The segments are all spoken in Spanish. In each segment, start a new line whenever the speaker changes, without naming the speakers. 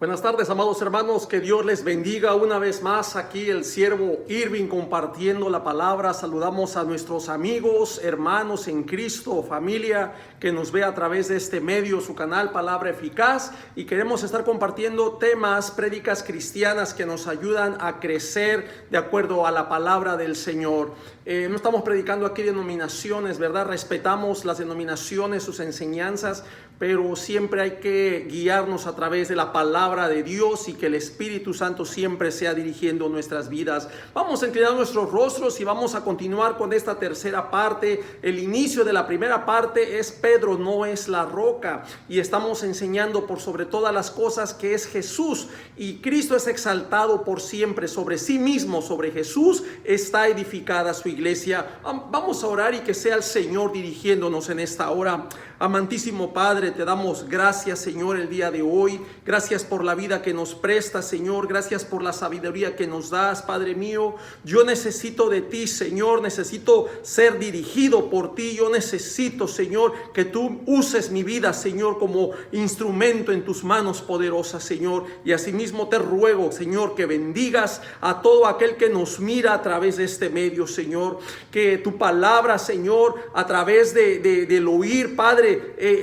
Buenas tardes, amados hermanos, que Dios les bendiga una vez más. Aquí el siervo Irving compartiendo la palabra. Saludamos a nuestros amigos, hermanos en Cristo, familia que nos ve a través de este medio, su canal Palabra Eficaz, y queremos estar compartiendo temas, prédicas cristianas que nos ayudan a crecer de acuerdo a la palabra del Señor. No estamos predicando aquí denominaciones, ¿verdad? Respetamos las denominaciones, sus enseñanzas, pero siempre hay que guiarnos a través de la palabra de Dios y que el Espíritu Santo siempre sea dirigiendo nuestras vidas. Vamos a inclinar nuestros rostros y vamos a continuar con esta tercera parte. El inicio de la primera parte es Pedro no es la roca, y estamos enseñando por sobre todas las cosas que es Jesús, y Cristo es exaltado por siempre. Sobre sí mismo, sobre Jesús está edificada su iglesia. Vamos a orar y que sea el Señor dirigiéndonos en esta hora. Amantísimo Padre, te damos gracias, Señor, el día de hoy. Gracias por la vida que nos prestas, Señor. Gracias por la sabiduría que nos das, Padre mío. Yo necesito de ti, Señor. Necesito ser dirigido por ti. Yo necesito, Señor, que tú uses mi vida, Señor, como instrumento en tus manos poderosas, Señor. Y asimismo te ruego, Señor, que bendigas a todo aquel que nos mira a través de este medio, Señor. Que tu palabra, Señor, a través del oír, Padre,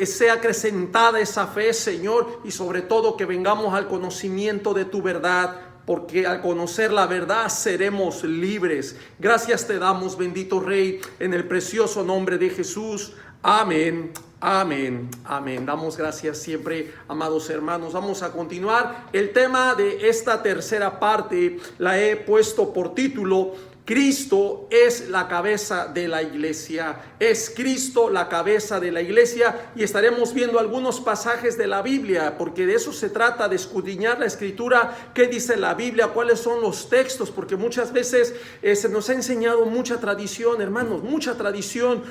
sea acrecentada esa fe, Señor, y sobre todo que vengamos al conocimiento de tu verdad, porque al conocer la verdad seremos libres. Gracias te damos, bendito Rey, en el precioso nombre de Jesús. Amén. Amén, amén. Damos gracias siempre, amados hermanos. Vamos a continuar. El tema de esta tercera parte la he puesto por título: Cristo es la cabeza de la iglesia. Es Cristo la cabeza de la iglesia, y estaremos viendo algunos pasajes de la Biblia, porque de eso se trata, de escudriñar la Escritura. ¿Qué dice la Biblia? ¿Cuáles son los textos? Porque muchas veces se nos ha enseñado mucha tradición, hermanos, mucha tradición.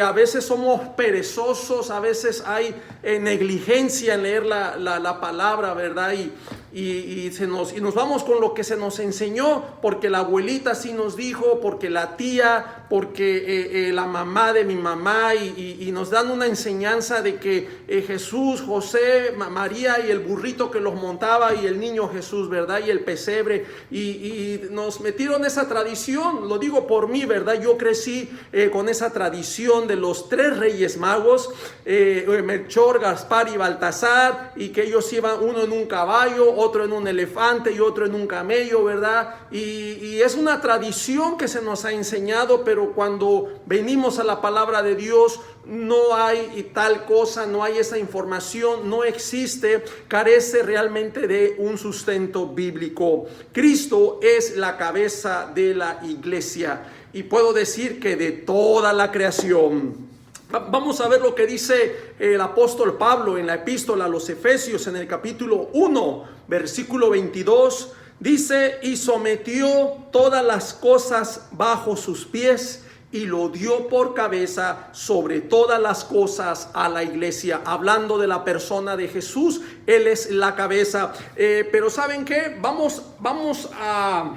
A veces somos perezosos, a veces hay negligencia en leer la palabra, ¿verdad? Y nos vamos con lo que se nos enseñó, porque la abuelita sí nos dijo, porque la tía, porque la mamá de mi mamá, y nos dan una enseñanza de que Jesús, José, María y el burrito que los montaba, y el niño Jesús, ¿verdad? Y el pesebre, y nos metieron esa tradición. Lo digo por mí, ¿verdad? Yo crecí con esa tradición de los tres reyes magos, Melchor, Gaspar y Baltasar, y que ellos iban uno en un caballo, otro en un elefante y otro en un camello, ¿verdad? Y es una tradición que se nos ha enseñado, pero cuando venimos a la palabra de Dios, no hay tal cosa, no hay esa información, no existe, carece realmente de un sustento bíblico. Cristo es la cabeza de la iglesia, y puedo decir que de toda la creación. Vamos a ver lo que dice el apóstol Pablo en la epístola a los Efesios, en el capítulo 1, versículo 22. Dice: y sometió todas las cosas bajo sus pies, y lo dio por cabeza sobre todas las cosas a la iglesia. Hablando de la persona de Jesús, Él es la cabeza. Pero ¿saben qué? Vamos a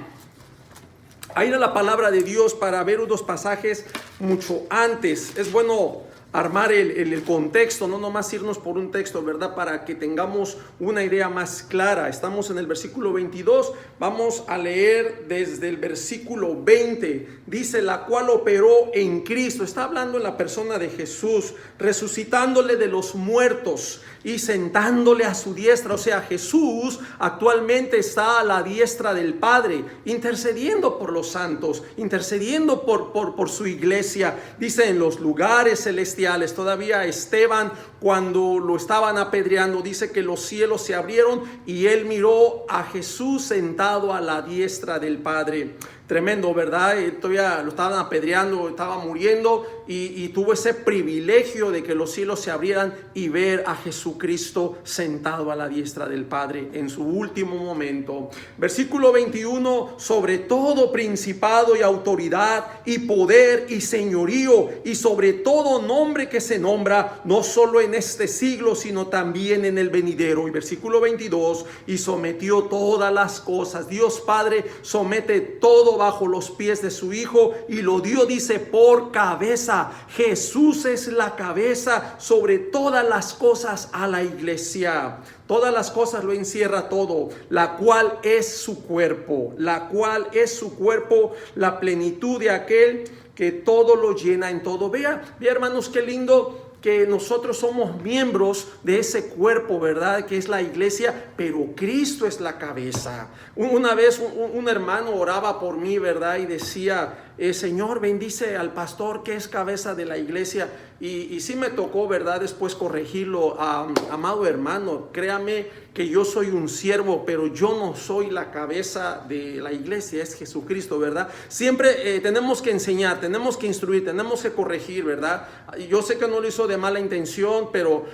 ir a la palabra de Dios para ver unos pasajes mucho antes. Es bueno armar el contexto, no nomás irnos por un texto, ¿verdad? Para que tengamos una idea más clara. Estamos en el versículo 22, vamos a leer desde el versículo 20. Dice: la cual operó en Cristo. Está hablando en la persona de Jesús, resucitándole de los muertos y sentándole a su diestra. O sea, Jesús actualmente está a la diestra del Padre, intercediendo por los santos, intercediendo por su iglesia. Dice: en los lugares celestiales. Todavía Esteban, cuando lo estaban apedreando, dice que los cielos se abrieron y él miró a Jesús sentado a la diestra del Padre. Tremendo, ¿verdad? Todavía lo estaban apedreando, estaba muriendo, y tuvo ese privilegio de que los cielos se abrieran y ver a Jesucristo sentado a la diestra del Padre en su último momento. Versículo 21: sobre todo principado y autoridad y poder y señorío, y sobre todo nombre que se nombra, no solo en este siglo, sino también en el venidero. Y versículo 22: y sometió todas las cosas. Dios Padre somete todo todo bajo los pies de su Hijo y lo dio, dice, por cabeza. Jesús es la cabeza sobre todas las cosas a la iglesia. Todas las cosas lo encierra todo, la cual es su cuerpo, la cual es su cuerpo, la plenitud de aquel que todo lo llena en todo. Vea, hermanos, qué lindo que nosotros somos miembros de ese cuerpo, ¿verdad? Que es la iglesia, pero Cristo es la cabeza. Una vez un hermano oraba por mí, ¿verdad? Y decía, Señor, bendice al pastor que es cabeza de la iglesia. Y sí me tocó, ¿verdad? Después corregirlo. Amado hermano, créame que yo soy un siervo, pero yo no soy la cabeza de la iglesia, es Jesucristo, ¿verdad? Siempre tenemos que enseñar, tenemos que instruir, tenemos que corregir, ¿verdad? Yo sé que no lo hizo de mala intención, pero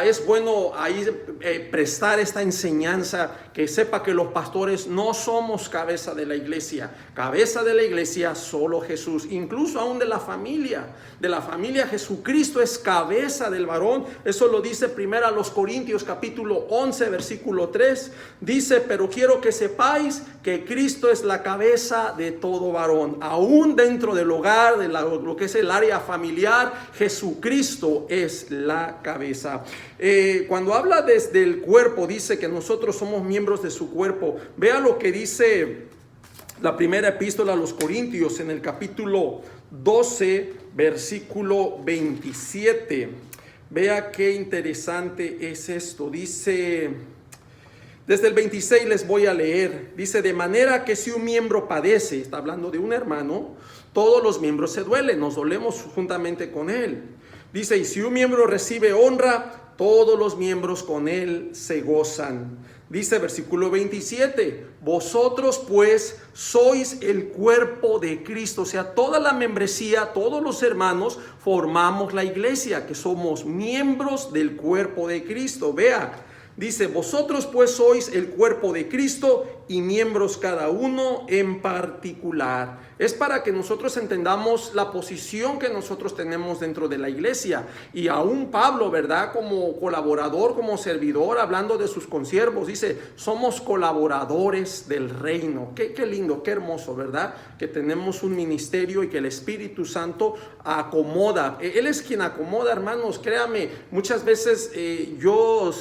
es bueno ahí prestar esta enseñanza, que sepa que los pastores no somos cabeza de la iglesia solo Jesús, incluso aún de la familia Jesucristo es cabeza del varón. Eso lo dice primero a los Corintios capítulo 11 versículo 3, dice, pero quiero que sepáis que Cristo es la cabeza de todo varón, aún dentro del hogar, de lo que es el área familiar, Jesucristo es la cabeza. Cuando habla desde el cuerpo, dice que nosotros somos miembros de su cuerpo. Vea lo que dice la primera epístola a los Corintios en el capítulo 12, versículo 27. Vea qué interesante es esto. Dice, desde el 26 les voy a leer. Dice, de manera que si un miembro padece, está hablando de un hermano, todos los miembros se duelen, nos dolemos juntamente con él. Dice, y si un miembro recibe honra, todos los miembros con él se gozan. Dice versículo 27, vosotros pues sois el cuerpo de Cristo. O sea, toda la membresía, todos los hermanos formamos la iglesia, que somos miembros del cuerpo de Cristo. Vea, dice, vosotros pues sois el cuerpo de Cristo y miembros cada uno en particular. Es para que nosotros entendamos la posición que nosotros tenemos dentro de la iglesia. Y aún Pablo, ¿verdad? Como colaborador, como servidor, hablando de sus consiervos, dice, somos colaboradores del reino. Qué lindo, qué hermoso, ¿verdad? Que tenemos un ministerio y que el Espíritu Santo acomoda. Él es quien acomoda, hermanos, créame. Muchas veces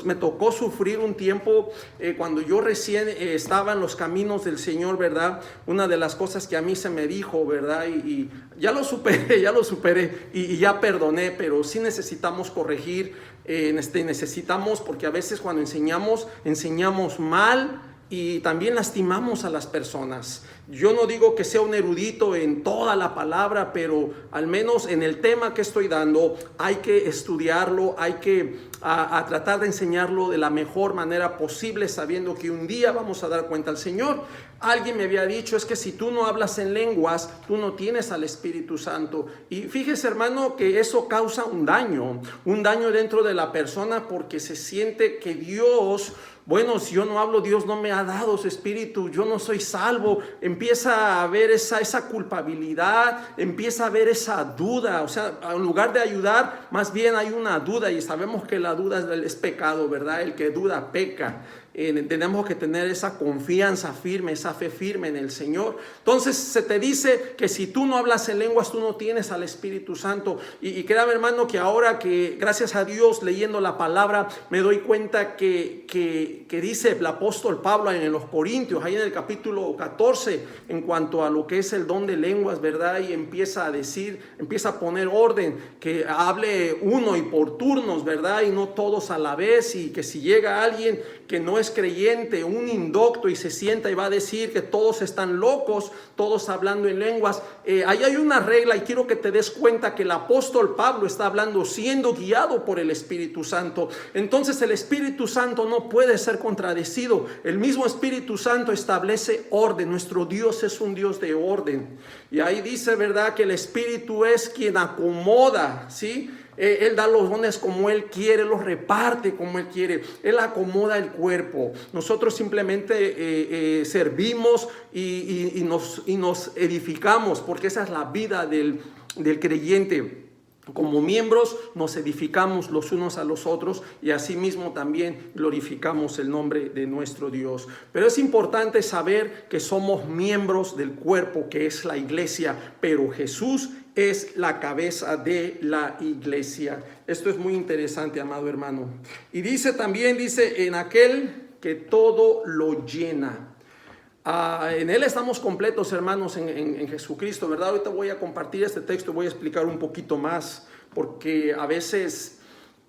me tocó sufrir un tiempo cuando yo recién estaba en los caminos del Señor, ¿verdad? Una de las cosas que a mí se me dijo, ¿verdad? Y ya lo superé y ya perdoné, pero sí necesitamos corregir, necesitamos, porque a veces cuando enseñamos mal y también lastimamos a las personas. Yo no digo que sea un erudito en toda la palabra, pero al menos en el tema que estoy dando hay que estudiarlo, hay que a tratar de enseñarlo de la mejor manera posible, sabiendo que un día vamos a dar cuenta al Señor. Alguien me había dicho, es que si tú no hablas en lenguas, tú no tienes al Espíritu Santo. Y fíjese, hermano, que eso causa un daño dentro de la persona, porque se siente que Dios, bueno, si yo no hablo, Dios no me ha dado su Espíritu, yo no soy salvo. Empieza a haber esa culpabilidad, empieza a haber esa duda. O sea, en lugar de ayudar, más bien hay una duda, y sabemos que la duda es pecado, ¿verdad? El que duda peca. Tenemos que tener esa confianza firme, esa fe firme en el Señor. Entonces se te dice que si tú no hablas en lenguas, tú no tienes al Espíritu Santo. Y créame, hermano, que ahora que gracias a Dios leyendo la palabra me doy cuenta que dice el apóstol Pablo en los Corintios, ahí en el capítulo 14, en cuanto a lo que es el don de lenguas, ¿verdad? Y empieza a poner orden, que hable uno y por turnos, ¿verdad? Y no todos a la vez, y que si llega alguien que no es creyente, un indocto, y se sienta y va a decir que todos están locos, todos hablando en lenguas, ahí hay una regla, y quiero que te des cuenta que el apóstol Pablo está hablando siendo guiado por el Espíritu Santo. Entonces el Espíritu Santo no puede ser contradecido. El mismo Espíritu Santo establece orden. Nuestro Dios es un Dios de orden, y ahí dice, ¿verdad?, que el Espíritu es quien acomoda, ¿sí? Él da los dones como Él quiere, los reparte como Él quiere. Él acomoda el cuerpo. Nosotros simplemente servimos y nos edificamos, porque esa es la vida del creyente. Como miembros nos edificamos los unos a los otros y asimismo también glorificamos el nombre de nuestro Dios. Pero es importante saber que somos miembros del cuerpo que es la iglesia, pero Jesús es la cabeza de la iglesia. Esto es muy interesante, amado hermano. Y dice en aquel que todo lo llena. En Él estamos completos, hermanos, en Jesucristo, ¿verdad? Ahorita voy a compartir este texto y voy a explicar un poquito más, porque a veces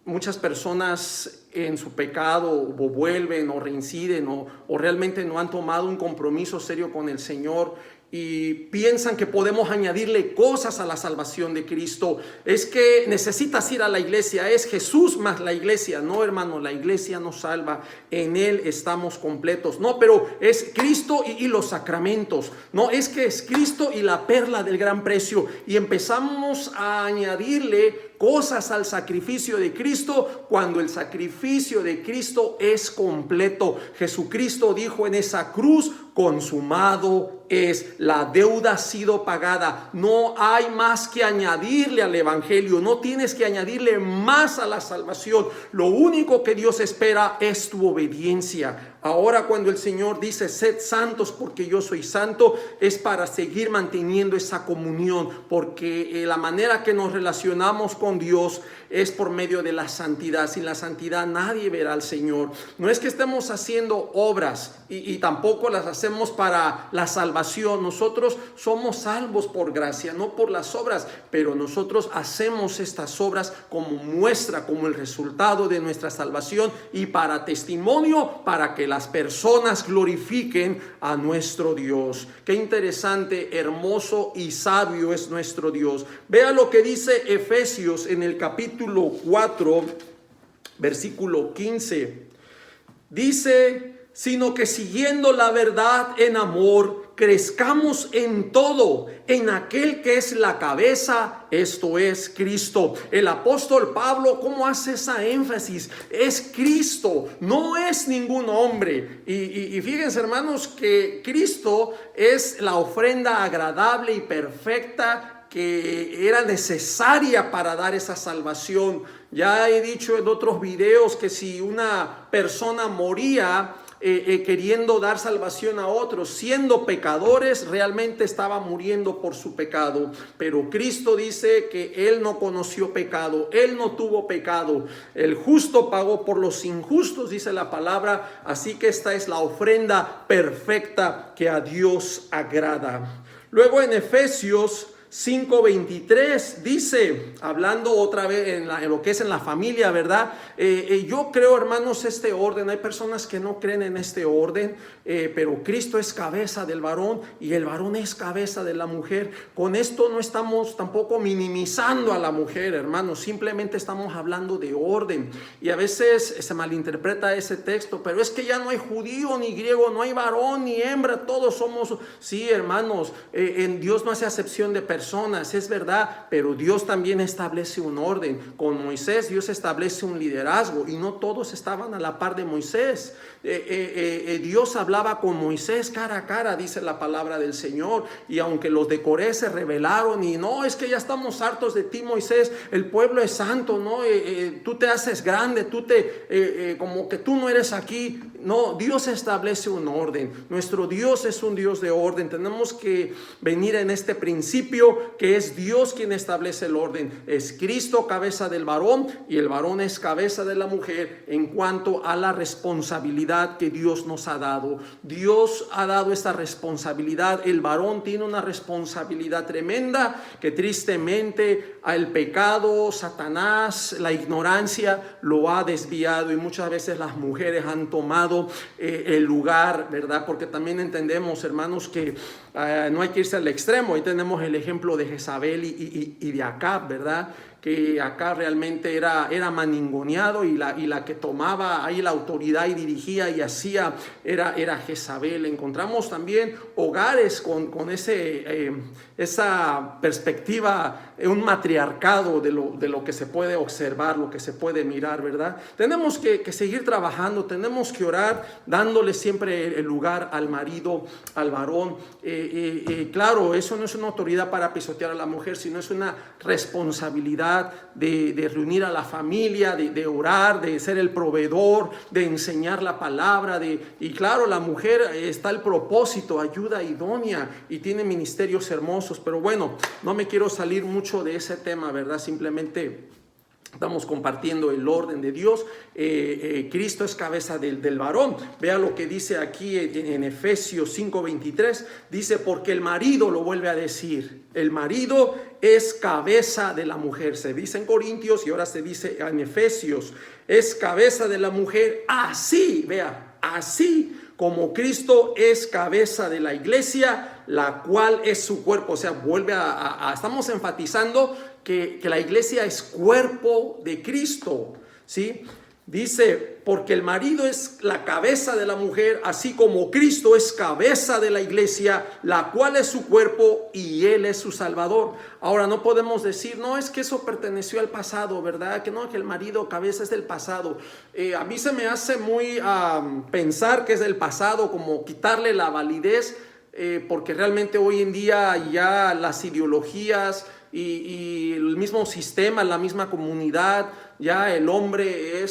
muchas personas en su pecado o vuelven o reinciden o realmente no han tomado un compromiso serio con el Señor y piensan que podemos añadirle cosas a la salvación de Cristo. Es que necesitas ir a la iglesia, es Jesús más la iglesia. No, hermano, la iglesia nos salva, en Él estamos completos. No, pero es Cristo y los sacramentos. No, es que es Cristo y la perla del gran precio. Y empezamos a añadirle cosas al sacrificio de Cristo cuando el sacrificio de Cristo es completo. Jesucristo dijo en esa cruz: consumado es, la deuda ha sido pagada. No hay más que añadirle al evangelio, no tienes que añadirle más a la salvación. Lo único que Dios espera es tu obediencia. Ahora, cuando el Señor dice sed santos porque yo soy santo, es para seguir manteniendo esa comunión, porque la manera que nos relacionamos con Dios es por medio de la santidad. Sin la santidad nadie verá al Señor. No es que estemos haciendo obras y tampoco las hacemos para la salvación. Nosotros somos salvos por gracia, no por las obras, pero nosotros hacemos estas obras como muestra, como el resultado de nuestra salvación y para testimonio, para que las personas glorifiquen a nuestro Dios. Qué interesante, hermoso y sabio es nuestro Dios. Vea lo que dice Efesios en el capítulo 4, versículo 15. Dice: sino que siguiendo la verdad en amor, crezcamos en todo, en aquel que es la cabeza, esto es Cristo. El apóstol Pablo, ¿cómo hace esa énfasis? Es Cristo, no es ningún hombre. Y fíjense, hermanos, que Cristo es la ofrenda agradable y perfecta que era necesaria para dar esa salvación. Ya he dicho en otros videos que si una persona moría queriendo dar salvación a otros, siendo pecadores, realmente estaba muriendo por su pecado. Pero Cristo dice que Él no conoció pecado, Él no tuvo pecado. El justo pagó por los injustos, dice la palabra. Así que esta es la ofrenda perfecta que a Dios agrada. Luego en Efesios 5:23 dice, hablando otra vez en lo que es en la familia, ¿verdad? Yo creo, hermanos, este orden. Hay personas que no creen en este orden, pero Cristo es cabeza del varón y el varón es cabeza de la mujer. Con esto no estamos tampoco minimizando a la mujer, hermanos, simplemente estamos hablando de orden. Y a veces se malinterpreta ese texto, pero es que ya no hay judío ni griego, no hay varón ni hembra, todos somos. Sí, hermanos, en Dios no hace acepción de personas, es verdad, pero Dios también establece un orden. Con Moisés Dios establece un liderazgo y no todos estaban a la par de Moisés. Dios hablaba con Moisés cara a cara, dice la palabra del Señor, y aunque los de Coré se rebelaron y no, es que ya estamos hartos de ti, Moisés, el pueblo es santo, no, tú te haces grande, como que tú no eres aquí. No, Dios establece un orden. Nuestro Dios es un Dios de orden. Tenemos que venir en este principio que es Dios quien establece el orden. Es Cristo cabeza del varón y el varón es cabeza de la mujer en cuanto a la responsabilidad que Dios nos ha dado. Dios ha dado esta responsabilidad. El varón tiene una responsabilidad tremenda que tristemente el pecado, Satanás, la ignorancia lo ha desviado y muchas veces las mujeres han tomado el lugar, ¿verdad? Porque también entendemos, hermanos, que no hay que irse al extremo. Ahí tenemos el ejemplo de Jezabel y de Acab, ¿verdad? Que acá realmente era maningoneado y la que tomaba ahí la autoridad y dirigía y hacía era Jezabel. Encontramos también hogares con esa perspectiva un matriarcado de lo que se puede observar, lo que se puede mirar, ¿verdad? Tenemos que seguir trabajando, tenemos que orar, dándole siempre el lugar al marido, al varón. Claro, eso no es una autoridad para pisotear a la mujer, sino es una responsabilidad de reunir a la familia, de orar, de ser el proveedor, de enseñar la palabra. Y claro, la mujer está el propósito, ayuda idónea, y tiene ministerios hermosos. Pero bueno, no me quiero salir mucho de ese tema, ¿verdad? Simplemente estamos compartiendo el orden de Dios. Cristo es cabeza del varón. Vea lo que dice aquí en Efesios 5:23. Dice, porque el marido, lo vuelve a decir, el marido es cabeza de la mujer. Se dice en Corintios y ahora se dice en Efesios, es cabeza de la mujer. Así, vea, así como Cristo es cabeza de la iglesia, la cual es su cuerpo. O sea, vuelve estamos enfatizando que la iglesia es cuerpo de Cristo, ¿sí? Dice, porque el marido es la cabeza de la mujer, así como Cristo es cabeza de la iglesia, la cual es su cuerpo y Él es su Salvador. Ahora, no podemos decir, no, es que eso perteneció al pasado, ¿verdad? Que no, que el marido cabeza es del pasado. A mí se me hace muy pensar que es del pasado, como quitarle la validez, porque realmente hoy en día ya las ideologías y el mismo sistema, la misma comunidad, ya el hombre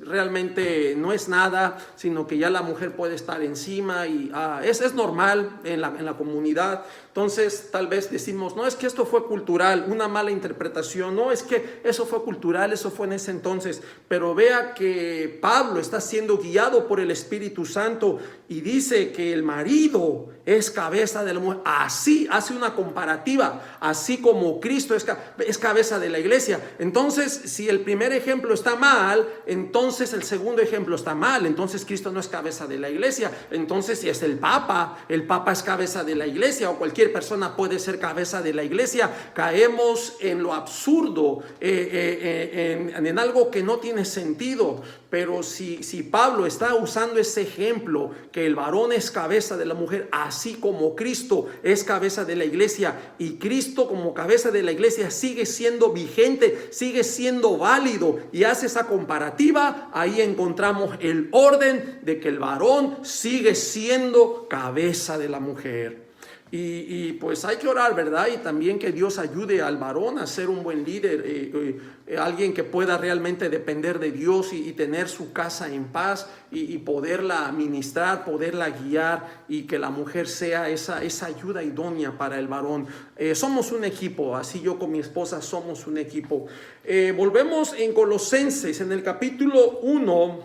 realmente no es nada, sino que ya la mujer puede estar encima y es normal en la comunidad. Entonces tal vez decimos, no, es que esto fue cultural, una mala interpretación, no, es que eso fue cultural, eso fue en ese entonces. Pero vea que Pablo está siendo guiado por el Espíritu Santo y dice que el marido es cabeza de la mujer. Así hace una comparativa, así como Cristo es cabeza de la iglesia. Entonces, si el primer ejemplo está mal, entonces el segundo ejemplo está mal. Entonces Cristo no es cabeza de la iglesia. Entonces, si es el Papa es cabeza de la iglesia, o cualquier persona puede ser cabeza de la iglesia. Caemos en lo absurdo, en algo que no tiene sentido. Pero si Pablo está usando ese ejemplo, que el varón es cabeza de la mujer, así como Cristo es cabeza de la iglesia, y Cristo como cabeza de la iglesia sigue siendo vigente, sigue siendo válido, y hace esa comparativa, ahí encontramos el orden de que el varón sigue siendo cabeza de la mujer. Y pues hay que orar, ¿verdad? Y también que Dios ayude al varón a ser un buen líder, alguien que pueda realmente depender de Dios y tener su casa en paz y poderla administrar, poderla guiar, y que la mujer sea esa ayuda idónea para el varón. Somos un equipo, así yo con mi esposa somos un equipo. Volvemos en Colosenses, en el capítulo 1,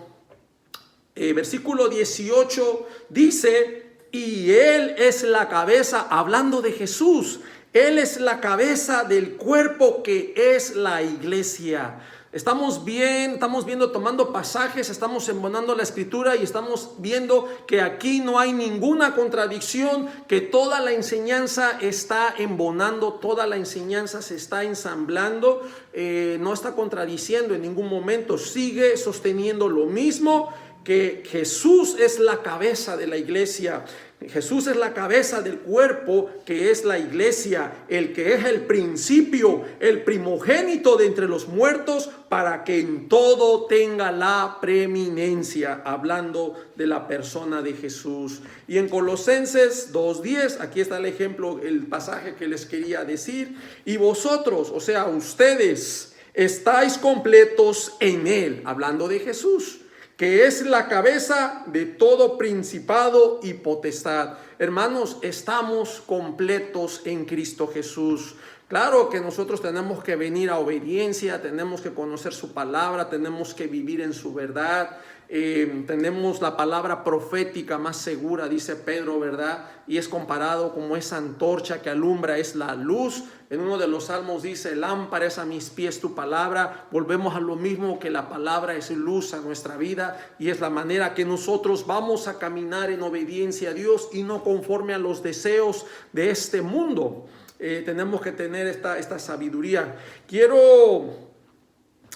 versículo 18, dice, y Él es la cabeza, hablando de Jesús, Él es la cabeza del cuerpo que es la iglesia. Estamos viendo, tomando pasajes, estamos embonando la escritura y estamos viendo que aquí no hay ninguna contradicción, que toda la enseñanza está embonando, toda la enseñanza se está ensamblando, no está contradiciendo en ningún momento, sigue sosteniendo lo mismo, que Jesús es la cabeza de la iglesia. Jesús es la cabeza del cuerpo que es la iglesia, el que es el principio, el primogénito de entre los muertos, para que en todo tenga la preeminencia, hablando de la persona de Jesús. Y en Colosenses 2:10, aquí está el ejemplo, el pasaje que les quería decir, y vosotros, o sea, ustedes, estáis completos en Él, hablando de Jesús, que es la cabeza de todo principado y potestad. Hermanos, estamos completos en Cristo Jesús. Claro que nosotros tenemos que venir a obediencia, tenemos que conocer su palabra, tenemos que vivir en su verdad. Tenemos la palabra profética más segura, dice Pedro, ¿verdad? Y es comparado como esa antorcha que alumbra, es la luz. En uno de los salmos dice, lámpara es a mis pies tu palabra. Volvemos a lo mismo, que la palabra es luz a nuestra vida, y es la manera que nosotros vamos a caminar en obediencia a Dios y no conforme a los deseos de este mundo. Tenemos que tener esta sabiduría. Quiero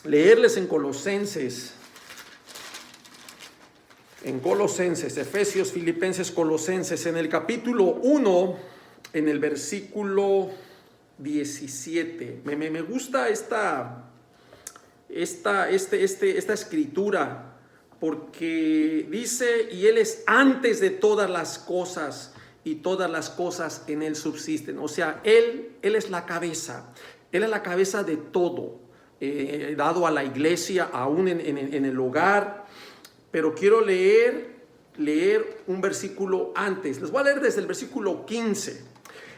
leerles en Colosenses, Efesios, Filipenses, Colosenses, en el capítulo 1, en el versículo 17. Me gusta esta escritura, porque dice, y Él es antes de todas las cosas, y todas las cosas en Él subsisten. O sea, Él es la cabeza. Él es la cabeza de todo, dado a la iglesia, aún en el hogar. Pero quiero leer un versículo antes. Les voy a leer desde el versículo 15.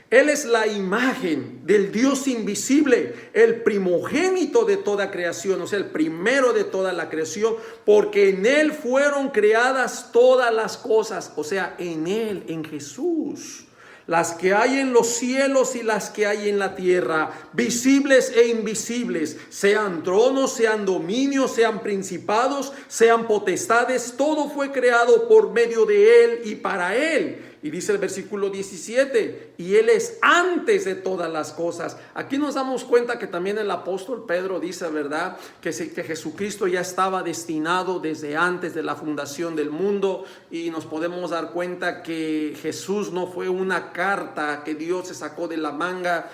Él es la imagen del Dios invisible, el primogénito de toda creación, o sea, el primero de toda la creación, porque en Él fueron creadas todas las cosas, o sea, en Él, en Jesús. Las que hay en los cielos y las que hay en la tierra, visibles e invisibles, sean tronos, sean dominios, sean principados, sean potestades, todo fue creado por medio de Él y para Él. Y dice el versículo 17, y Él es antes de todas las cosas. Aquí nos damos cuenta que también el apóstol Pedro dice, ¿verdad?, que Jesucristo ya estaba destinado desde antes de la fundación del mundo. Y nos podemos dar cuenta que Jesús no fue una carta que Dios se sacó de la manga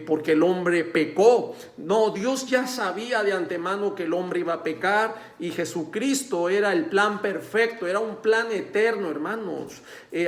porque el hombre pecó. No, Dios ya sabía de antemano que el hombre iba a pecar, y Jesucristo era el plan perfecto, era un plan eterno, hermanos.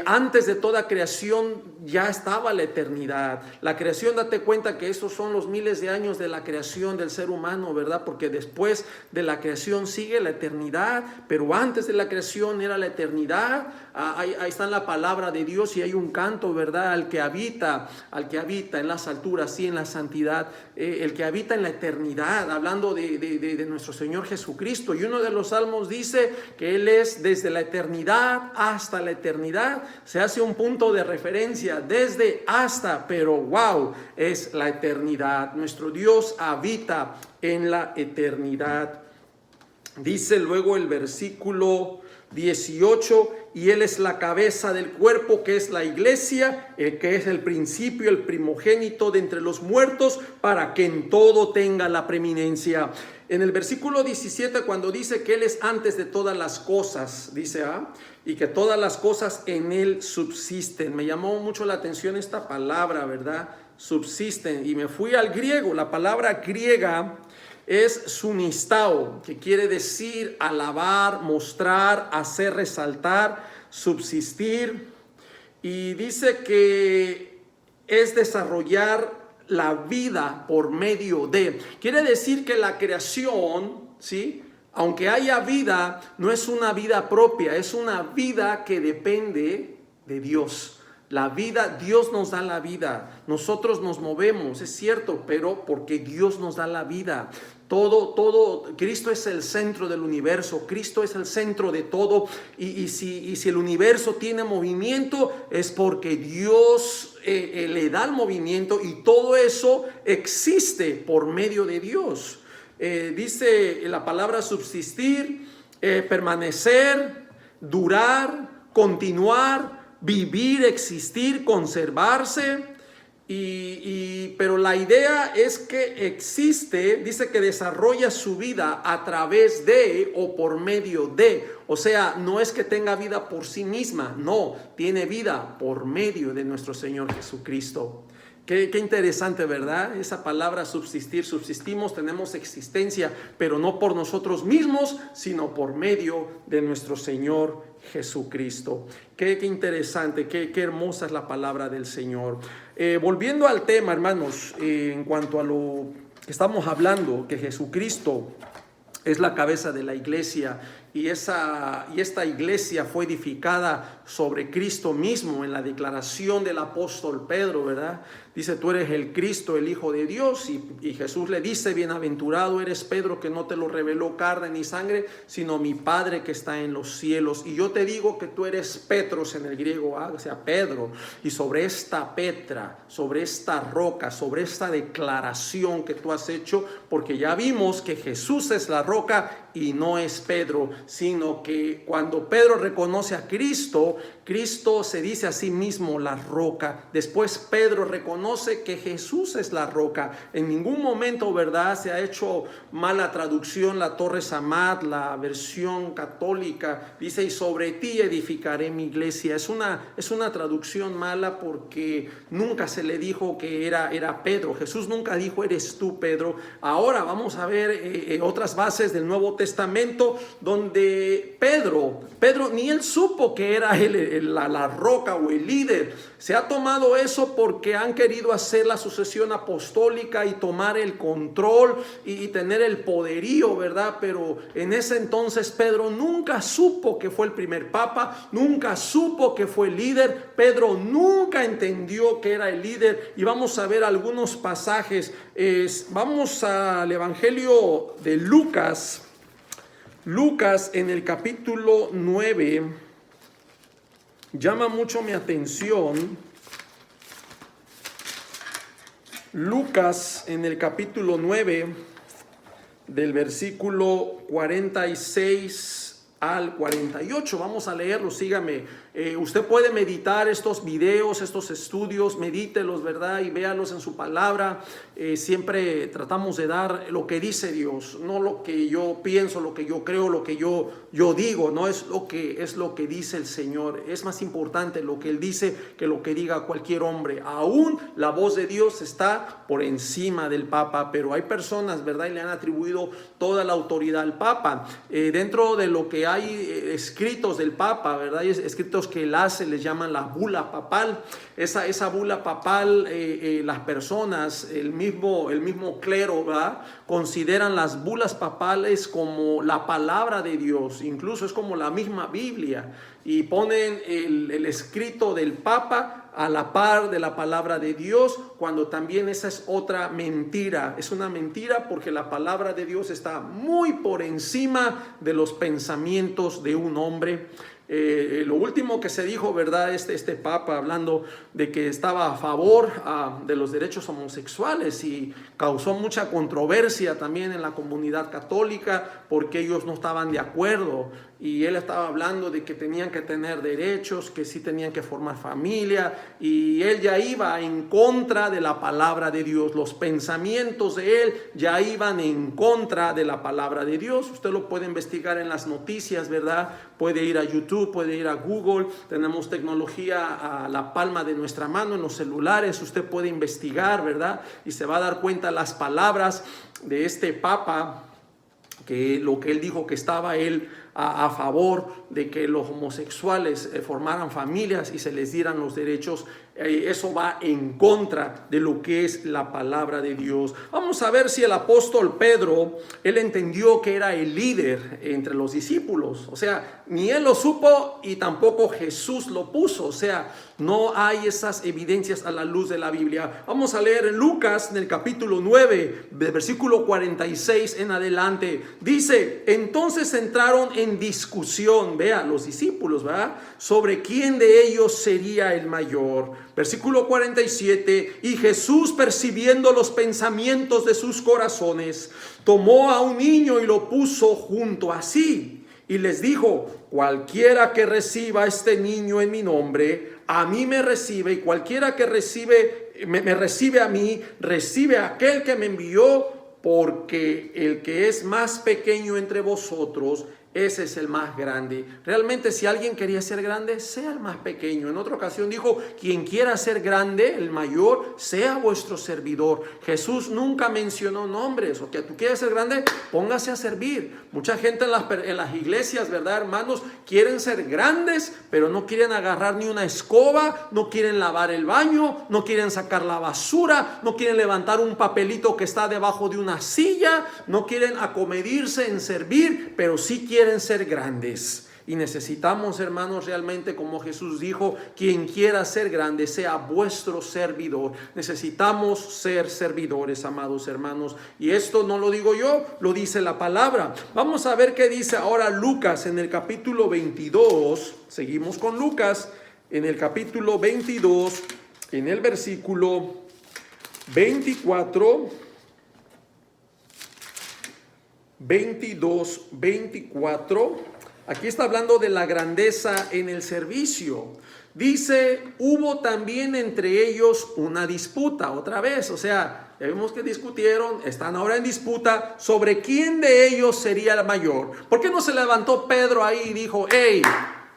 Antes de toda creación ya estaba la eternidad. La creación, date cuenta que estos son los miles de años de la creación del ser humano, ¿verdad? Porque después de la creación sigue la eternidad, pero antes de la creación era la eternidad. Ahí está en la palabra de Dios, y hay un canto, ¿verdad? Al que habita en las alturas, sí, en la santidad, el que habita en la eternidad, hablando de nuestro Señor Jesucristo. Y uno de los salmos dice que Él es desde la eternidad hasta la eternidad. Se hace un punto de referencia, desde hasta, pero wow, es la eternidad. Nuestro Dios habita en la eternidad. Dice luego el versículo 18, y Él es la cabeza del cuerpo, que es la iglesia, el que es el principio, el primogénito de entre los muertos, para que en todo tenga la preeminencia. En el versículo 17, cuando dice que Él es antes de todas las cosas, dice, y que todas las cosas en Él subsisten. Me llamó mucho la atención esta palabra, ¿verdad? Subsisten. Y me fui al griego. La palabra griega es sunistao, que quiere decir alabar, mostrar, hacer resaltar, subsistir. Y dice que es desarrollar la vida por medio de. Quiere decir que la creación, ¿sí?, aunque haya vida, no es una vida propia, es una vida que depende de Dios. La vida, Dios nos da la vida. Nosotros nos movemos, es cierto, pero porque Dios nos da la vida. Todo, Cristo es el centro del universo, Cristo es el centro de todo. Y si el universo tiene movimiento, es porque Dios le da el movimiento, y todo eso existe por medio de Dios. Dice la palabra subsistir, permanecer, durar, continuar, vivir, existir, conservarse. Pero la idea es que existe, dice que desarrolla su vida a través de o por medio de. O sea, no es que tenga vida por sí misma, no, tiene vida por medio de nuestro Señor Jesucristo. Qué interesante, ¿verdad? Esa palabra subsistir, subsistimos, tenemos existencia, pero no por nosotros mismos, sino por medio de nuestro Señor Jesucristo. Qué interesante, qué hermosa es la palabra del Señor. Volviendo al tema, hermanos, en cuanto a lo que estamos hablando, que Jesucristo es la cabeza de la iglesia, y esta iglesia fue edificada sobre Cristo mismo en la declaración del apóstol Pedro, ¿verdad? Dice, tú eres el Cristo, el Hijo de Dios, y Jesús le dice, bienaventurado eres Pedro, que no te lo reveló carne ni sangre, sino mi Padre que está en los cielos. Y yo te digo que tú eres Petros en el griego, o sea, Pedro, y sobre esta Petra, sobre esta roca, sobre esta declaración que tú has hecho, porque ya vimos que Jesús es la roca y no es Pedro, sino que cuando Pedro reconoce a Cristo, Cristo se dice a sí mismo la roca. Después Pedro reconoce que Jesús es la roca. En ningún momento, ¿verdad?, se ha hecho mala traducción la Torre Samad, la versión católica. Dice, y sobre ti edificaré mi iglesia. Es una traducción mala porque nunca se le dijo que era Pedro. Jesús nunca dijo, eres tú, Pedro. Ahora vamos a ver otras bases del Nuevo Testamento donde Pedro ni él supo que era la roca o el líder. Se ha tomado eso porque han querido hacer la sucesión apostólica y tomar el control y tener el poderío, ¿verdad? Pero en ese entonces Pedro nunca supo que fue el primer papa, nunca supo que fue el líder. Pedro nunca entendió que era el líder. Y vamos a ver algunos pasajes. Vamos al Evangelio de Lucas. Lucas en el capítulo 9 llama mucho mi atención. Lucas en el capítulo 9 del versículo 46 al 48. Vamos a leerlo, sígame. Usted puede meditar estos videos, estos estudios, medítelos, ¿verdad? Y véalos en su palabra. Siempre tratamos de dar lo que dice Dios, no lo que yo pienso, lo que yo creo, lo que yo digo, no es lo que dice el Señor. Es más importante lo que Él dice que lo que diga cualquier hombre. Aún la voz de Dios está por encima del Papa, pero hay personas, ¿verdad?, y le han atribuido toda la autoridad al Papa. Dentro de lo que hay escritos del Papa, ¿verdad?, hay escritos que él hace, les llaman la bula papal. Esa bula papal, las personas, el mismo clero, ¿verdad?, consideran las bulas papales como la palabra de Dios, incluso es como la misma Biblia, y ponen el escrito del Papa a la par de la palabra de Dios, cuando también esa es otra mentira. Es una mentira porque la palabra de Dios está muy por encima de los pensamientos de un hombre. Lo último que se dijo, ¿verdad?, este Papa, hablando de que estaba a favor de los derechos homosexuales, y causó mucha controversia también en la comunidad católica porque ellos no estaban de acuerdo, y él estaba hablando de que tenían que tener derechos, que sí tenían que formar familia, y él ya iba en contra de la palabra de Dios. Los pensamientos de él ya iban en contra de la palabra de Dios. Usted lo puede investigar en las noticias, ¿verdad? Puede ir a YouTube, puede ir a Google. Tenemos tecnología a la palma de nuestra mano en los celulares. Usted puede investigar, ¿verdad?, y se va a dar cuenta las palabras de este Papa, que lo que él dijo, que estaba él a favor de que los homosexuales formaran familias y se les dieran los derechos. Eso va en contra de lo que es la palabra de Dios. Vamos a ver si el apóstol Pedro, él entendió que era el líder entre los discípulos. O sea, ni él lo supo y tampoco Jesús lo puso. O sea, no hay esas evidencias a la luz de la Biblia. Vamos a leer en Lucas, en el capítulo 9, del versículo 46 en adelante. Dice, entonces entraron en discusión, vea, los discípulos, ¿verdad?, sobre quién de ellos sería el mayor. Versículo 47, y Jesús, percibiendo los pensamientos de sus corazones, tomó a un niño y lo puso junto a sí, y les dijo, cualquiera que reciba a este niño en mi nombre, a mí me recibe, y cualquiera que me recibe a mí, recibe a aquel que me envió, porque el que es más pequeño entre vosotros, ese es el más grande. Realmente, si alguien quería ser grande, sea el más pequeño. En otra ocasión dijo, quien quiera ser grande, el mayor, sea vuestro servidor. Jesús nunca mencionó nombres. O que tú quieres ser grande, póngase a servir. Mucha gente en las iglesias, ¿verdad, hermanos?, quieren ser grandes, pero no quieren agarrar ni una escoba, no quieren lavar el baño, no quieren sacar la basura, no quieren levantar un papelito que está debajo de una silla, no quieren acomedirse en servir, pero sí quieren ser grandes. Y necesitamos, hermanos, realmente, como Jesús dijo, quien quiera ser grande sea vuestro servidor. Necesitamos ser servidores, amados hermanos, y esto no lo digo yo, lo dice la palabra. Vamos a ver qué dice ahora Lucas en el capítulo 22. Seguimos con Lucas en el capítulo 22, en el versículo 24, 22, 24, Aquí está hablando de la grandeza en el servicio. Dice, hubo también entre ellos una disputa, otra vez, o sea, ya vimos que discutieron, están ahora en disputa sobre quién de ellos sería el mayor. ¿Por qué no se levantó Pedro ahí y dijo, hey,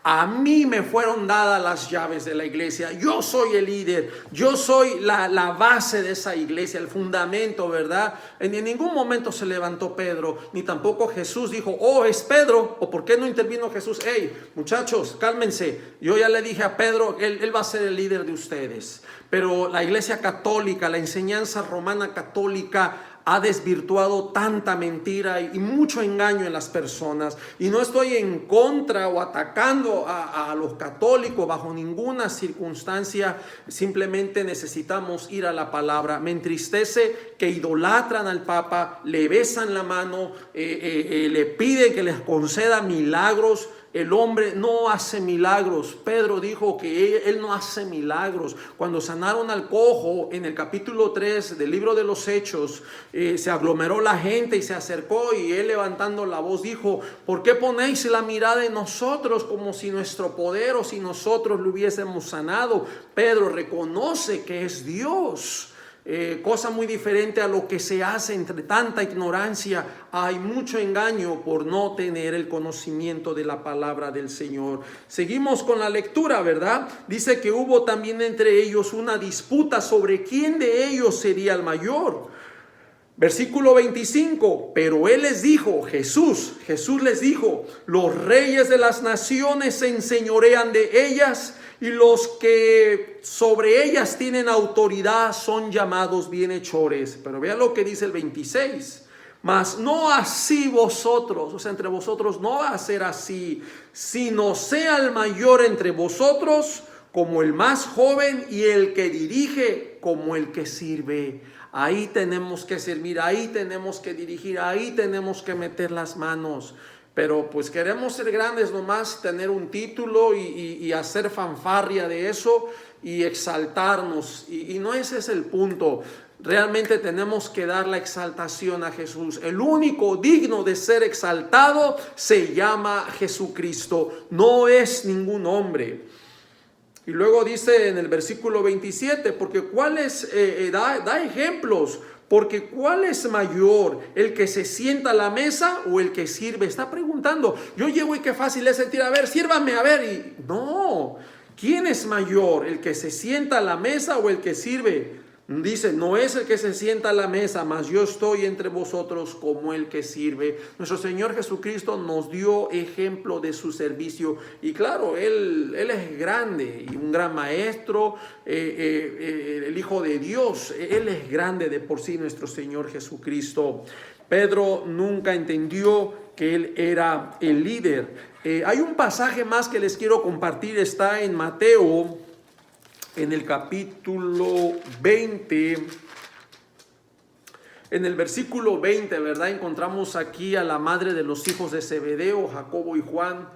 a mí me fueron dadas las llaves de la iglesia, yo soy el líder, yo soy la base de esa iglesia, el fundamento, ¿verdad? En ningún momento se levantó Pedro, ni tampoco Jesús dijo, oh, es Pedro, o ¿por qué no intervino Jesús? Hey, muchachos, cálmense, yo ya le dije a Pedro, él va a ser el líder de ustedes. Pero la iglesia católica, la enseñanza romana católica, ha desvirtuado tanta mentira y mucho engaño en las personas. Y no estoy en contra o atacando a los católicos bajo ninguna circunstancia. Simplemente necesitamos ir a la palabra. Me entristece que idolatran al Papa, le besan la mano, le piden que les conceda milagros. El hombre no hace milagros. Pedro dijo que él no hace milagros. Cuando sanaron al cojo en el capítulo 3 del libro de los Hechos, se aglomeró la gente y se acercó, y él, levantando la voz, dijo, ¿por qué ponéis la mirada en nosotros como si nuestro poder o si nosotros lo hubiésemos sanado? Pedro reconoce que es Dios. Cosa muy diferente a lo que se hace entre tanta ignorancia. Hay mucho engaño por no tener el conocimiento de la palabra del Señor. Seguimos con la lectura, ¿verdad? Dice que hubo también entre ellos una disputa sobre quién de ellos sería el mayor. Versículo 25, pero él les dijo, Jesús les dijo, los reyes de las naciones se enseñorean de ellas, y los que sobre ellas tienen autoridad son llamados bienhechores. Pero vean lo que dice el 26. Mas no así vosotros, o sea, entre vosotros no va a ser así, sino sea el mayor entre vosotros como el más joven, y el que dirige como el que sirve. Ahí tenemos que servir, ahí tenemos que dirigir, ahí tenemos que meter las manos. Pero pues queremos ser grandes nomás, tener un título y hacer fanfarria de eso y exaltarnos. Y no ese es el punto. Realmente tenemos que dar la exaltación a Jesús. El único digno de ser exaltado se llama Jesucristo. No es ningún hombre. Y luego dice en el versículo 27, porque da ejemplos. Porque ¿cuál es mayor? ¿El que se sienta a la mesa o el que sirve? Está preguntando. Yo llego y qué fácil es sentir, a ver, sírvame, a ver. Y no, ¿quién es mayor? ¿El que se sienta a la mesa o el que sirve? Dice, no es el que se sienta a la mesa, mas yo estoy entre vosotros como el que sirve. Nuestro Señor Jesucristo nos dio ejemplo de su servicio. Y claro, Él es grande y un gran maestro, el Hijo de Dios. Él es grande de por sí, nuestro Señor Jesucristo. Pedro nunca entendió que Él era el líder. Hay un pasaje más que les quiero compartir, está en Mateo, en el capítulo 20, en el versículo 20, ¿verdad? Encontramos aquí a la madre de los hijos de Zebedeo, Jacobo y Juan.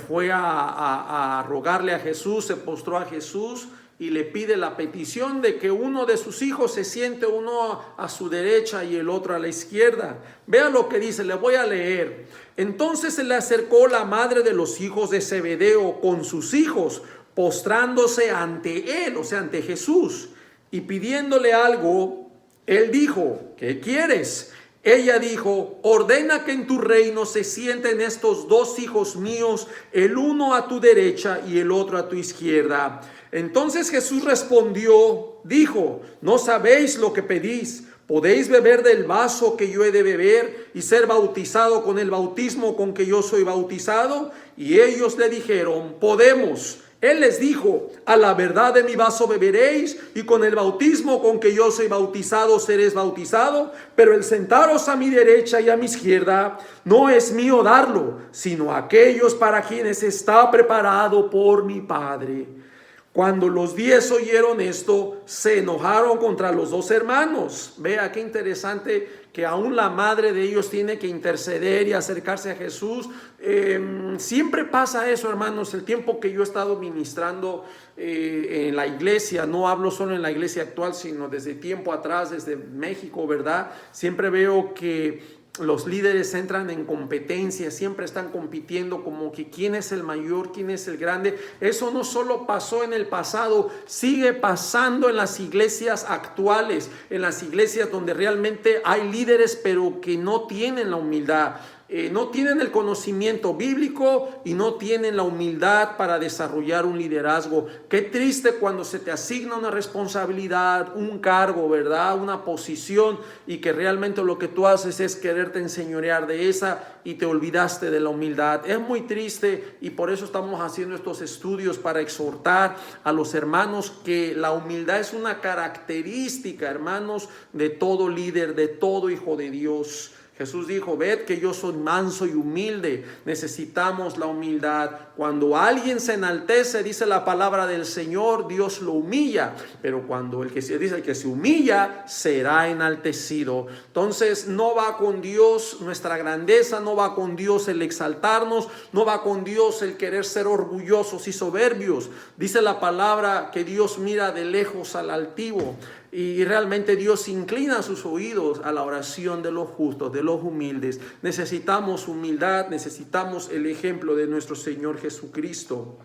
Fue a rogarle a Jesús, se postró a Jesús y le pide la petición de que uno de sus hijos se siente, uno a su derecha y el otro a la izquierda. Vea lo que dice, le voy a leer. Entonces se le acercó la madre de los hijos de Zebedeo con sus hijos, postrándose ante él, o sea, ante Jesús, y pidiéndole algo. Él dijo, ¿qué quieres? Ella dijo, ordena que en tu reino se sienten estos dos hijos míos, el uno a tu derecha y el otro a tu izquierda. Entonces Jesús respondió, dijo, no sabéis lo que pedís. ¿Podéis beber del vaso que yo he de beber y ser bautizado con el bautismo con que yo soy bautizado? Y ellos le dijeron, podemos. Él les dijo, a la verdad de mi vaso beberéis, y con el bautismo con que yo soy bautizado seréis bautizado, pero el sentaros a mi derecha y a mi izquierda no es mío darlo, sino aquellos para quienes está preparado por mi Padre. Cuando los 10 oyeron esto, se enojaron contra los dos hermanos. Vea qué interesante que aún la madre de ellos tiene que interceder y acercarse a Jesús. Siempre pasa eso, hermanos. El tiempo que yo he estado ministrando en la iglesia, no hablo solo en la iglesia actual, sino desde tiempo atrás, desde México, ¿verdad? Siempre veo que los líderes entran en competencia, siempre están compitiendo como que quién es el mayor, quién es el grande. Eso no solo pasó en el pasado, sigue pasando en las iglesias actuales, en las iglesias donde realmente hay líderes pero que no tienen la humildad. No tienen el conocimiento bíblico y no tienen la humildad para desarrollar un liderazgo. Qué triste cuando se te asigna una responsabilidad, un cargo, ¿verdad? Una posición, y que realmente lo que tú haces es quererte enseñorear de esa y te olvidaste de la humildad. Es muy triste, y por eso estamos haciendo estos estudios para exhortar a los hermanos que la humildad es una característica, hermanos, de todo líder, de todo hijo de Dios. Jesús dijo: ved que yo soy manso y humilde. Necesitamos la humildad. Cuando alguien se enaltece, dice la palabra del Señor, Dios lo humilla. Pero cuando el que se humilla, será enaltecido. Entonces no va con Dios nuestra grandeza, no va con Dios el exaltarnos, no va con Dios el querer ser orgullosos y soberbios. Dice la palabra que Dios mira de lejos al altivo. Y realmente Dios inclina sus oídos a la oración de los justos, de los humildes. Necesitamos humildad, necesitamos el ejemplo de nuestro Señor Jesucristo.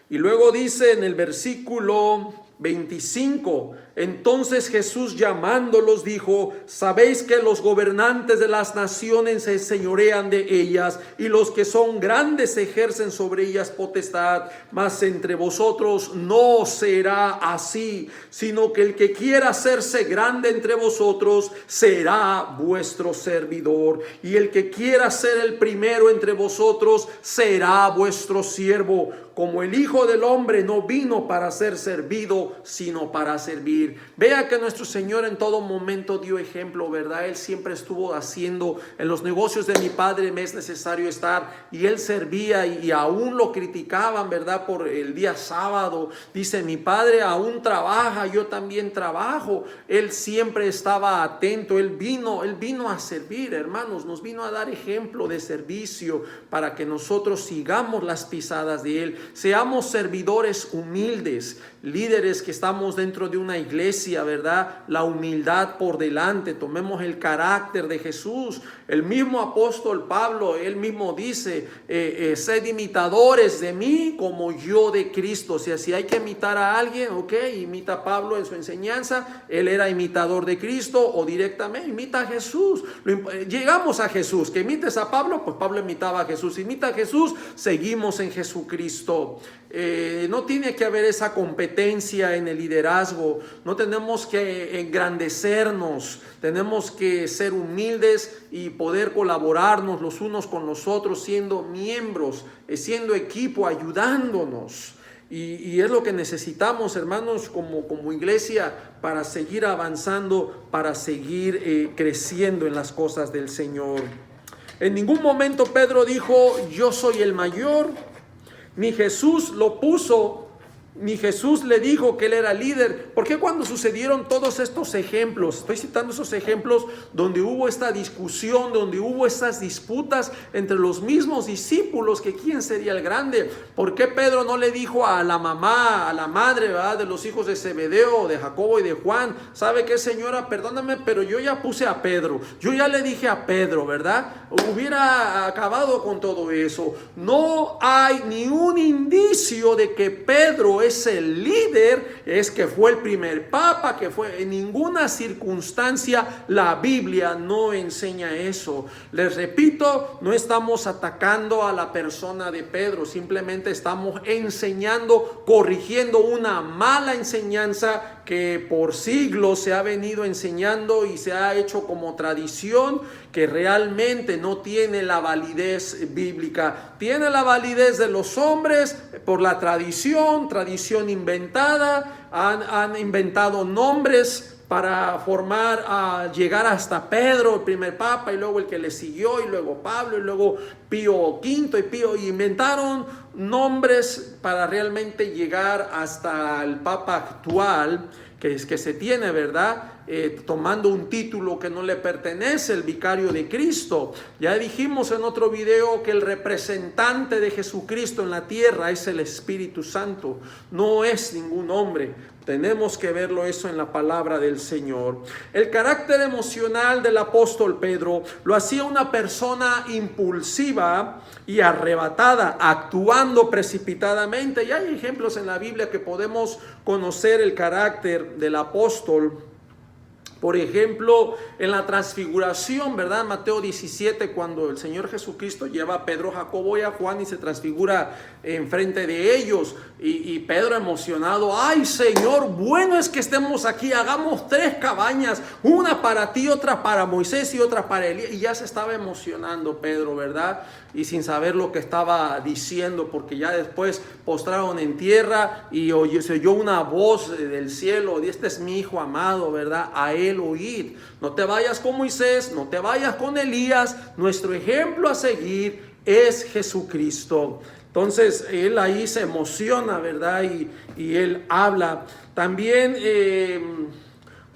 Y luego dice en el versículo 25: entonces Jesús llamándolos dijo: sabéis que los gobernantes de las naciones se señorean de ellas, y los que son grandes ejercen sobre ellas potestad, mas entre vosotros no será así, sino que el que quiera hacerse grande entre vosotros será vuestro servidor, y el que quiera ser el primero entre vosotros será vuestro siervo, como el Hijo del Hombre no vino para ser servido, sino para servir. Vea que nuestro Señor en todo momento dio ejemplo, ¿verdad? Él siempre estuvo haciendo: en los negocios de mi Padre me es necesario estar, y Él servía, y aún lo criticaban, ¿verdad? Por el día sábado. Dice: mi Padre aún trabaja, yo también trabajo. Él siempre estaba atento. Él vino a servir, hermanos. Nos vino a dar ejemplo de servicio para que nosotros sigamos las pisadas de Él. Seamos servidores humildes, líderes que estamos dentro de una iglesia, ¿verdad? La humildad por delante. Tomemos el carácter de Jesús. El mismo apóstol Pablo, él mismo dice: sed imitadores de mí como yo de Cristo. O sea, si hay que imitar a alguien, ok, imita a Pablo en su enseñanza. Él era imitador de Cristo, o directamente imita a Jesús. Llegamos a Jesús. Que imites a Pablo, pues Pablo imitaba a Jesús. Imita a Jesús, seguimos en Jesucristo. No tiene que haber esa competencia en el liderazgo. No tenemos que engrandecernos. Tenemos que ser humildes y poder colaborarnos los unos con los otros, siendo miembros, siendo equipo, ayudándonos. Y es lo que necesitamos, hermanos, como iglesia, para seguir avanzando, para seguir creciendo en las cosas del Señor. En ningún momento Pedro dijo: yo soy el mayor. Ni Jesús lo puso, ni Jesús le dijo que él era líder. ¿Por qué cuando sucedieron todos estos ejemplos? Estoy citando esos ejemplos donde hubo esta discusión, donde hubo estas disputas entre los mismos discípulos, que quién sería el grande. ¿Por qué Pedro no le dijo a la mamá, a la madre, ¿verdad?, de los hijos de Zebedeo, de Jacobo y de Juan: ¿sabe qué, señora? Perdóname, pero yo ya puse a Pedro, yo ya le dije a Pedro, ¿verdad? Hubiera acabado con todo eso. No hay ni un indicio de que Pedro es el líder, es que fue el primer papa, que fue. En ninguna circunstancia la Biblia no enseña eso. Les repito, no estamos atacando a la persona de Pedro, simplemente estamos enseñando, corrigiendo una mala enseñanza que por siglos se ha venido enseñando y se ha hecho como tradición, que realmente no tiene la validez bíblica. Tiene la validez de los hombres por la tradición inventada. Han inventado nombres para llegar hasta Pedro, el primer papa, y luego el que le siguió, y luego Pablo, y luego Pío V, y inventaron nombres para realmente llegar hasta el papa actual, que se tiene, ¿verdad? Tomando un título que no le pertenece, el vicario de Cristo. Ya dijimos en otro video que el representante de Jesucristo en la tierra es el Espíritu Santo, no es ningún hombre. Tenemos que verlo eso en la palabra del Señor. El carácter emocional del apóstol Pedro lo hacía una persona impulsiva y arrebatada, actuando precipitadamente. Y hay ejemplos en la Biblia que podemos conocer el carácter del apóstol. Por ejemplo, en la transfiguración, ¿verdad? Mateo 17, cuando el Señor Jesucristo lleva a Pedro, Jacobo y a Juan y se transfigura enfrente de ellos. Y Pedro emocionado, ¡ay, Señor, bueno es que estemos aquí! Hagamos 3 cabañas, una para ti, otra para Moisés y otra para Elías. Y ya se estaba emocionando Pedro, ¿verdad? Y sin saber lo que estaba diciendo, porque ya después postraron en tierra y se oyó una voz del cielo: este es mi hijo amado, ¿verdad? A él oíd. No te vayas con Moisés, no te vayas con Elías, nuestro ejemplo a seguir es Jesucristo. Entonces él ahí se emociona, ¿verdad? Y él habla. También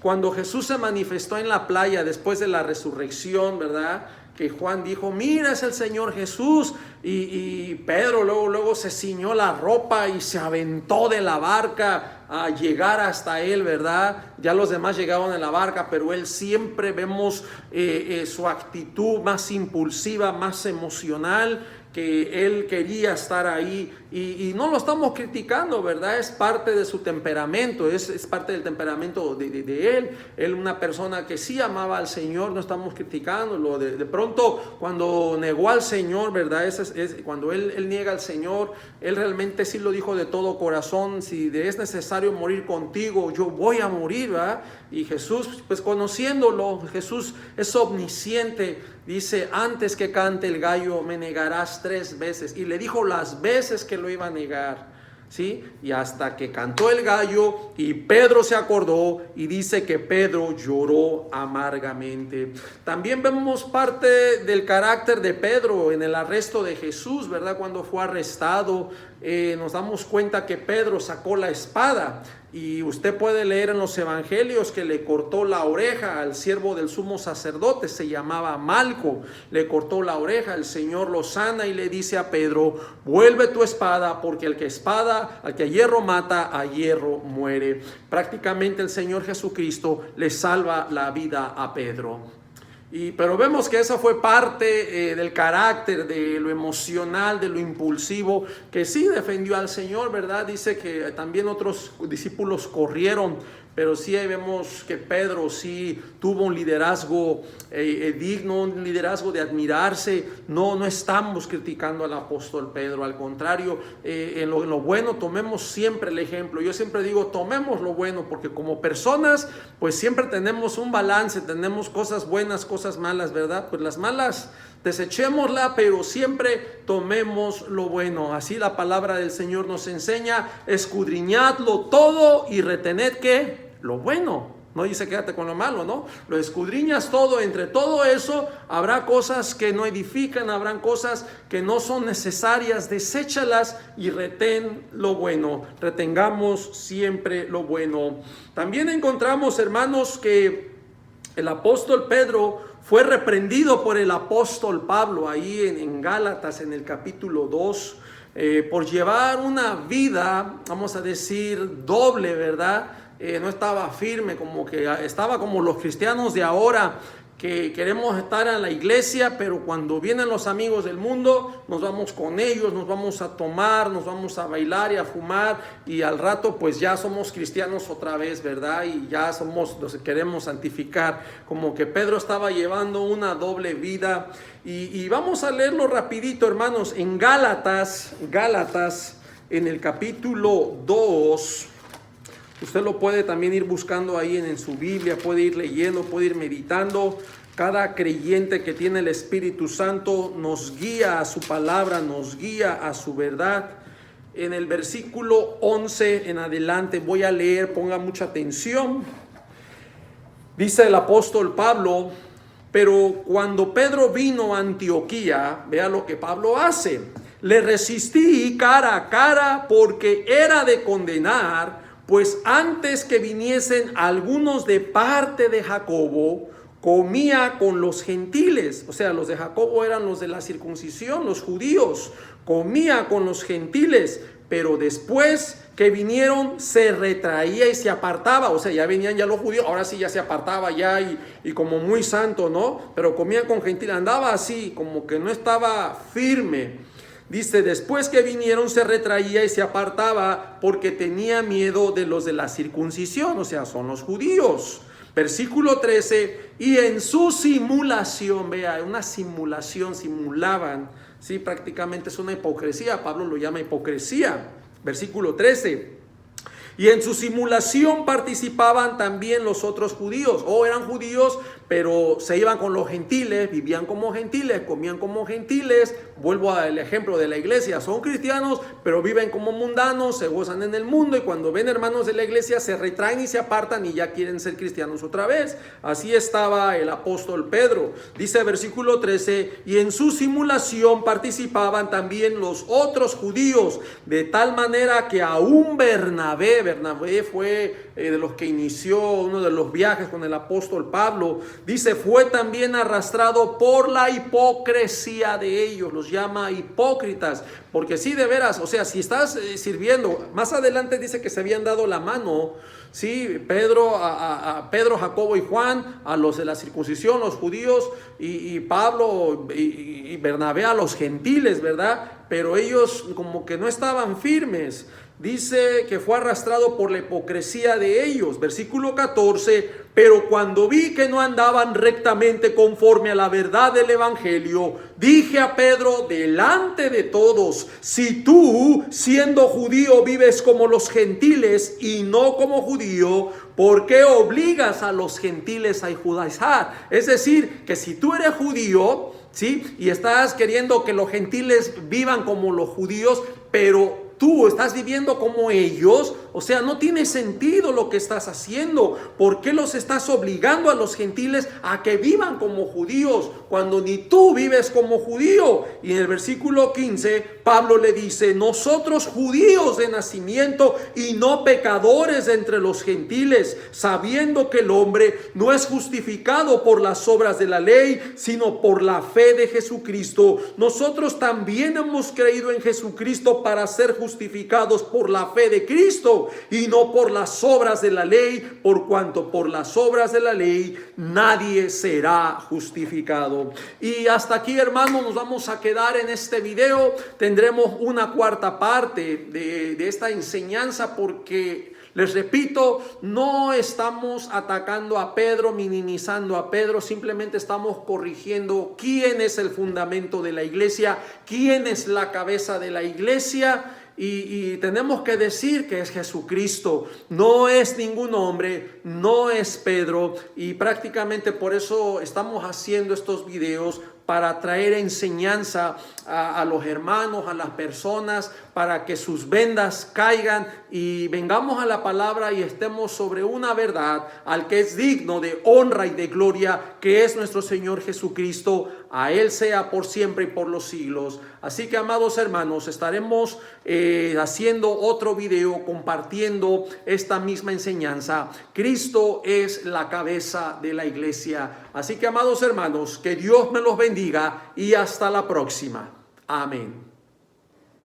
cuando Jesús se manifestó en la playa después de la resurrección, ¿verdad? Que Juan dijo, mira, es el Señor Jesús. Y Pedro luego se ciñó la ropa y se aventó de la barca a llegar hasta él, ¿verdad? Ya los demás llegaron en la barca, pero él siempre vemos su actitud más impulsiva, más emocional, que él quería estar ahí y no lo estamos criticando, ¿verdad? Es parte de su temperamento, es parte del temperamento de él. Él una persona que sí amaba al Señor, no estamos criticándolo. De pronto, cuando negó al Señor, ¿verdad? Cuando él niega al Señor, él realmente sí lo dijo de todo corazón: si es necesario morir contigo, yo voy a morir, ¿verdad? Y Jesús, pues conociéndolo, Jesús es omnisciente, dice, antes que cante el gallo me negarás 3 veces. Y le dijo las veces que lo iba a negar, ¿sí? Y hasta que cantó el gallo y Pedro se acordó, y dice que Pedro lloró amargamente. También vemos parte del carácter de Pedro en el arresto de Jesús, ¿verdad? Cuando fue arrestado, nos damos cuenta que Pedro sacó la espada. Y usted puede leer en los evangelios que le cortó la oreja al siervo del sumo sacerdote, se llamaba Malco, le cortó la oreja. El Señor lo sana y le dice a Pedro, vuelve tu espada, porque al que a hierro mata, a hierro muere. Prácticamente el Señor Jesucristo le salva la vida a Pedro. Pero vemos que esa fue parte del carácter, de lo emocional, de lo impulsivo, que sí defendió al Señor, ¿verdad? Dice que también otros discípulos corrieron, pero sí vemos que Pedro sí tuvo un liderazgo digno, un liderazgo de admirarse. No estamos criticando al apóstol Pedro, al contrario, en lo bueno tomemos siempre el ejemplo. Yo siempre digo, tomemos lo bueno, porque como personas pues siempre tenemos un balance, tenemos cosas buenas, cosas malas, ¿verdad? Pues las malas desechémosla, pero siempre tomemos lo bueno. Así la palabra del Señor nos enseña, escudriñadlo todo y retened ¿qué? Lo bueno. No dice quédate con lo malo, ¿no? Lo escudriñas todo. Entre todo eso habrá cosas que no edifican, habrán cosas que no son necesarias. Deséchalas y retén lo bueno. Retengamos siempre lo bueno. También encontramos, hermanos, que el apóstol Pedro fue reprendido por el apóstol Pablo ahí en Gálatas, en el capítulo 2, por llevar una vida, vamos a decir, doble, ¿verdad? No estaba firme, como que estaba como los cristianos de ahora, que queremos estar en la iglesia, pero cuando vienen los amigos del mundo, nos vamos con ellos, nos vamos a tomar, nos vamos a bailar y a fumar, y al rato pues ya somos cristianos otra vez, ¿verdad? Y ya los queremos santificar, como que Pedro estaba llevando una doble vida. Y vamos a leerlo rapidito, hermanos, en Gálatas, en el capítulo 2. Usted lo puede también ir buscando ahí en su Biblia, puede ir leyendo, puede ir meditando. Cada creyente que tiene el Espíritu Santo nos guía a su palabra, nos guía a su verdad. En el versículo 11 en adelante voy a leer, ponga mucha atención. Dice el apóstol Pablo, pero cuando Pedro vino a Antioquía, vea lo que Pablo hace. Le resistí cara a cara porque era de condenar, pues antes que viniesen algunos de parte de Jacobo, comía con los gentiles. O sea, los de Jacobo eran los de la circuncisión, los judíos. Comía con los gentiles, pero después que vinieron se retraía y se apartaba. O sea, ya venían ya los judíos, ahora sí ya se apartaba ya y como muy santo, ¿no? Pero comían con gentiles, andaba así, como que no estaba firme. Dice, después que vinieron se retraía y se apartaba porque tenía miedo de los de la circuncisión, o sea, son los judíos. Versículo 13, y en su simulación, vea, una simulación, simulaban, sí, prácticamente es una hipocresía, Pablo lo llama hipocresía. Versículo 13, y en su simulación participaban también los otros judíos, eran judíos, pero se iban con los gentiles, vivían como gentiles, comían como gentiles. Vuelvo al ejemplo de la iglesia, son cristianos, pero viven como mundanos, se gozan en el mundo y cuando ven hermanos de la iglesia se retraen y se apartan y ya quieren ser cristianos otra vez. Así estaba el apóstol Pedro. Dice versículo 13, y en su simulación participaban también los otros judíos, de tal manera que aún Bernabé fue de los que inició uno de los viajes con el apóstol Pablo. Dice, fue también arrastrado por la hipocresía de ellos. Los llama hipócritas, porque sí, de veras, o sea, si estás sirviendo, más adelante dice que se habían dado la mano, sí, Pedro, Pedro, Jacobo y Juan, a los de la circuncisión, los judíos, y Pablo y Bernabé a los gentiles, ¿verdad? Pero ellos como que no estaban firmes. Dice que fue arrastrado por la hipocresía de ellos. Versículo 14, pero cuando vi que no andaban rectamente conforme a la verdad del evangelio, dije a Pedro delante de todos, si tú, siendo judío, vives como los gentiles y no como judío, ¿por qué obligas a los gentiles a judaizar? Es decir, que si tú eres judío, ¿sí? Y estás queriendo que los gentiles vivan como los judíos, pero tú estás viviendo como ellos, o sea, no tiene sentido lo que estás haciendo. ¿Por qué los estás obligando a los gentiles a que vivan como judíos cuando ni tú vives como judío? Y en el versículo 15, Pablo le dice, nosotros judíos de nacimiento y no pecadores entre los gentiles, sabiendo que el hombre no es justificado por las obras de la ley, sino por la fe de Jesucristo. Nosotros también hemos creído en Jesucristo para ser justificados por la fe de Cristo y no por las obras de la ley, por cuanto por las obras de la ley nadie será justificado. Y hasta aquí, hermanos, nos vamos a quedar en este video. Tendremos una cuarta parte de esta enseñanza, porque les repito, no estamos atacando a Pedro, minimizando a Pedro, simplemente estamos corrigiendo quién es el fundamento de la iglesia, quién es la cabeza de la iglesia. Y tenemos que decir que es Jesucristo, no es ningún hombre, no es Pedro, y prácticamente por eso estamos haciendo estos videos, para traer enseñanza a los hermanos, a las personas, para que sus vendas caigan y vengamos a la palabra y estemos sobre una verdad, al que es digno de honra y de gloria, que es nuestro Señor Jesucristo. A Él sea por siempre y por los siglos. Así que, amados hermanos, estaremos haciendo otro video compartiendo esta misma enseñanza. Cristo es la cabeza de la iglesia. Así que, amados hermanos, que Dios me los bendiga y hasta la próxima. Amén.